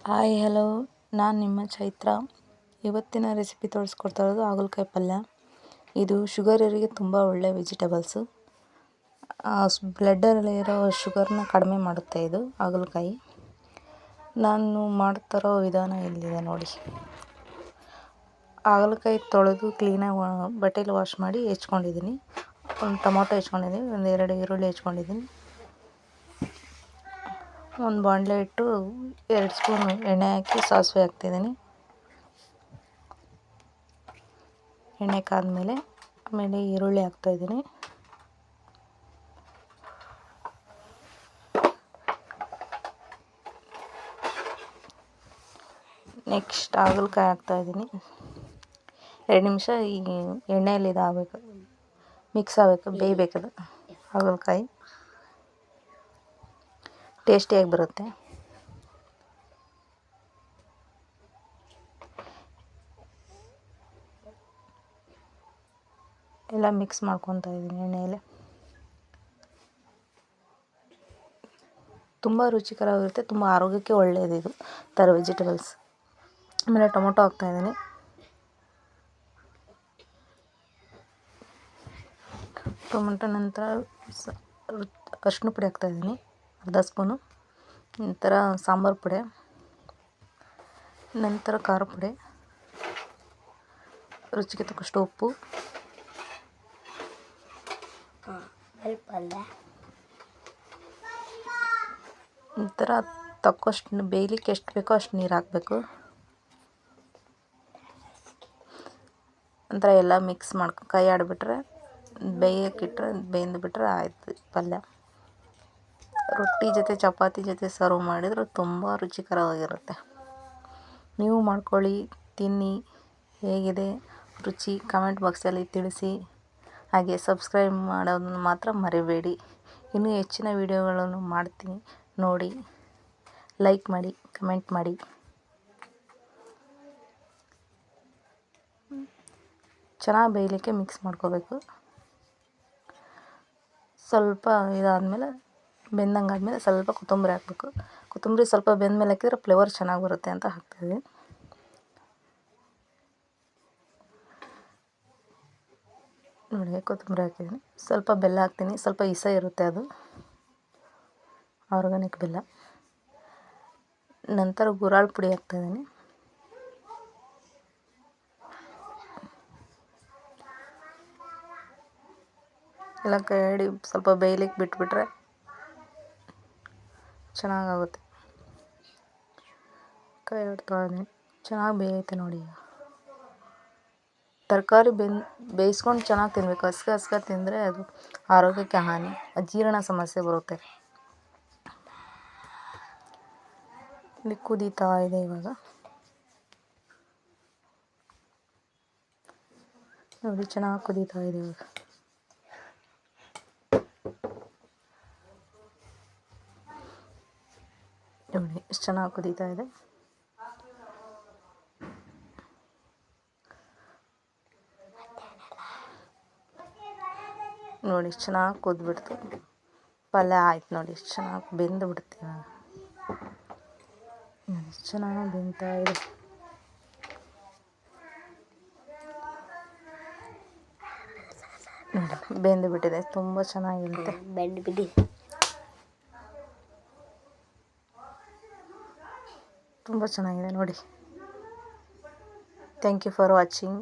Hi hello, ನಾನು ನಿಮ್ಮ ಚೈತ್ರ. ಇವತ್ತಿನ ರೆಸಿಪಿ ತೋರಿಸ್ಕೊಡ್ತಾ ಇರೋದು ಹಾಗಲಕಾಯಿ ಪಲ್ಯ. ಇದು ಶುಗರರಿಗೆ ತುಂಬ ಒಳ್ಳೆಯ ವೆಜಿಟೇಬಲ್ಸು. ಬ್ಲಡ್ಡಲ್ಲಿರೋ ಶುಗರ್ನ ಕಡಿಮೆ ಮಾಡುತ್ತೆ ಇದು ಹಾಗಲಕಾಯಿ. ನಾನು ಮಾಡ್ತಾರೋ ವಿಧಾನ ಇಲ್ಲಿದೆ ನೋಡಿ. ಹಾಗಲಕಾಯಿ ತೊಳೆದು ಕ್ಲೀನಾಗಿ ಬಟ್ಟೆಲಿ ವಾಶ್ ಮಾಡಿ ಹೆಚ್ಕೊಂಡಿದ್ದೀನಿ. ಒಂದು ಟೊಮೊಟೊ ಹೆಚ್ಕೊಂಡಿದ್ದೀನಿ, ಒಂದು 2 ಈರುಳ್ಳಿ ಹೆಚ್ಕೊಂಡಿದ್ದೀನಿ. ಒಂದು ಬಾಣಲೆ ಇಟ್ಟು 2 ಸ್ಪೂನ್ ಎಣ್ಣೆ ಹಾಕಿ ಸಾಸಿವೆ ಹಾಕ್ತಿದ್ದೀನಿ. ಎಣ್ಣೆ ಕಾದ್ಮೇಲೆ ಆಮೇಲೆ ಈರುಳ್ಳಿ ಹಾಕ್ತಾಯಿದ್ದೀನಿ. ನೆಕ್ಸ್ಟ್ ಹಾಗಲಕಾಯಿ ಹಾಕ್ತಾಯಿದ್ದೀನಿ. 2 ನಿಮಿಷ ಈ ಎಣ್ಣೆಯಲ್ಲಿ ಇದಾಗಬೇಕು, ಮಿಕ್ಸ್ ಆಗಬೇಕು, ಬೇಯಬೇಕದು ಹಾಗಲಕಾಯಿ, ಟೇಸ್ಟಿಯಾಗಿ ಬರುತ್ತೆ. ಎಲ್ಲ ಮಿಕ್ಸ್ ಮಾಡ್ಕೊತಾ ಇದ್ದೀನಿ ಎಣ್ಣೆಯಲ್ಲಿ. ತುಂಬ ರುಚಿಕರವಾಗಿರುತ್ತೆ, ತುಂಬ ಆರೋಗ್ಯಕ್ಕೆ ಒಳ್ಳೆಯದು ಇದು ಥರ ವೆಜಿಟೇಬಲ್ಸ್. ಆಮೇಲೆ ಟೊಮೊಟೊ ಹಾಕ್ತಾಯಿದ್ದೀನಿ. ಟೊಮೊಟೊ ನಂತರ ಅರಿಶಿನ ಪುಡಿ ಹಾಕ್ತಾಯಿದ್ದೀನಿ, ಅರ್ಧ ಸ್ಪೂನು. ನಂತರ ಸಾಂಬಾರು ಪುಡಿ, ನಂತರ ಖಾರ ಪುಡಿ, ರುಚಿಗೆ ತಕ್ಕಷ್ಟು ಉಪ್ಪು, ನಂತರ ತಕ್ಕಷ್ಟು ಬೇಯಲಿಕ್ಕೆ ಎಷ್ಟು ಬೇಕೋ ಅಷ್ಟು ನೀರು ಹಾಕಬೇಕು. ನಂತರ ಎಲ್ಲ ಮಿಕ್ಸ್ ಮಾಡ್ಕೊಂಡು ಕೈ ಆಡಿಬಿಟ್ರೆ, ಬೇಯಕ್ಕಿಟ್ರೆ ಬೆಂದುಬಿಟ್ರೆ ಆಯಿತು ಪಲ್ಯ. ರೊಟ್ಟಿ ಜೊತೆ ಚಪಾತಿ ಜೊತೆ ಸರ್ವ್ ಮಾಡಿದ್ರೆ ತುಂಬ ರುಚಿಕರವಾಗಿರುತ್ತೆ. ನೀವು ಮಾಡ್ಕೊಳ್ಳಿ, ತಿನ್ನಿ, ಹೇಗಿದೆ ರುಚಿ ಕಮೆಂಟ್ ಬಾಕ್ಸಲ್ಲಿ ತಿಳಿಸಿ. ಹಾಗೆ ಸಬ್ಸ್ಕ್ರೈಬ್ ಮಾಡೋದನ್ನು ಮಾತ್ರ ಮರಿಬೇಡಿ. ಇನ್ನೂ ಹೆಚ್ಚಿನ ವೀಡಿಯೋಗಳನ್ನು ಮಾಡ್ತೀನಿ, ನೋಡಿ, ಲೈಕ್ ಮಾಡಿ, ಕಮೆಂಟ್ ಮಾಡಿ. ಚೆನ್ನಾಗಿ ಬೇಯಲಿಕ್ಕೆ ಮಿಕ್ಸ್ ಮಾಡ್ಕೋಬೇಕು. ಸ್ವಲ್ಪ ಇದಾದಮೇಲೆ ಬೆಂದಂಗಾದ್ಮೇಲೆ ಸ್ವಲ್ಪ ಕೊತ್ತಂಬರಿ ಹಾಕಬೇಕು. ಕೊತ್ತಂಬರಿ ಸ್ವಲ್ಪ ಬೆಂದಮೇಲೆ ಹಾಕಿದ್ರೆ ಫ್ಲೇವರ್ ಚೆನ್ನಾಗಿ ಬರುತ್ತೆ ಅಂತ ಹಾಕ್ತಾಯಿದ್ದೀನಿ. ನೋಡಿ, ಕೊತ್ತಂಬರಿ ಹಾಕಿದ್ದೀನಿ. ಸ್ವಲ್ಪ ಬೆಲ್ಲ ಹಾಕ್ತೀನಿ, ಸ್ವಲ್ಪ ಇಸ ಇರುತ್ತೆ, ಅದು ಆರ್ಗಾನಿಕ್ ಬೆಲ್ಲ. ನಂತರ ಗುರಾಳ್ ಪುಡಿ ಹಾಕ್ತಾಯಿದ್ದೀನಿ. ಎಲ್ಲ ಕೈ ಆಡಿ ಸ್ವಲ್ಪ ಬೇಯಲಿಕ್ಕೆ ಬಿಟ್ಬಿಟ್ರೆ ಚೆನ್ನಾಗಾಗುತ್ತೆ. ಕೈ ಆಡ್ತಾ ಇದ್ದೀನಿ, ಚೆನ್ನಾಗಿ ಬೇಯೈತೆ ನೋಡಿ. ತರಕಾರಿ ಬೇಯಿಸ್ಕೊಂಡು ಚೆನ್ನಾಗಿ ತಿನ್ನಬೇಕು. ಹಸ್ಗೆ ತಿಂದರೆ ಅದು ಆರೋಗ್ಯಕ್ಕೆ ಹಾನಿ, ಅಜೀರ್ಣ ಸಮಸ್ಯೆ ಬರುತ್ತೆ. ಇಲ್ಲಿ ಕುದೀತಾ ಇದೆ ಇವಾಗ ನೋಡಿ, ಚೆನ್ನಾಗಿ ಕುದೀತಾ ಇದೆ ಇವಾಗ. ನೋಡಿ ಎಷ್ಟು ಚೆನ್ನಾಗಿ ಕುದೀತಾ ಇದೆ. ನೋಡಿ ಎಷ್ಟು ಚೆನ್ನಾಗಿ ಕುದ್ಬಿಡ್ತು, ಪಲ್ಯ ಆಯ್ತು ನೋಡಿ. ಎಷ್ಟು ಚೆನ್ನಾಗಿ ಬೆಂದು ಬಿಡ್ತೀವಿ, ಎಷ್ಟು ಚೆನ್ನಾಗಿ ಬೆಂತಾ ಇದೆ. ನೋಡಿ ಬೆಂದು ಬಿಟ್ಟಿದೆ, ತುಂಬ ಚೆನ್ನಾಗಿರುತ್ತೆ. ತುಂಬ ಚೆನ್ನಾಗಿದೆ ನೋಡಿ. Thank you for watching.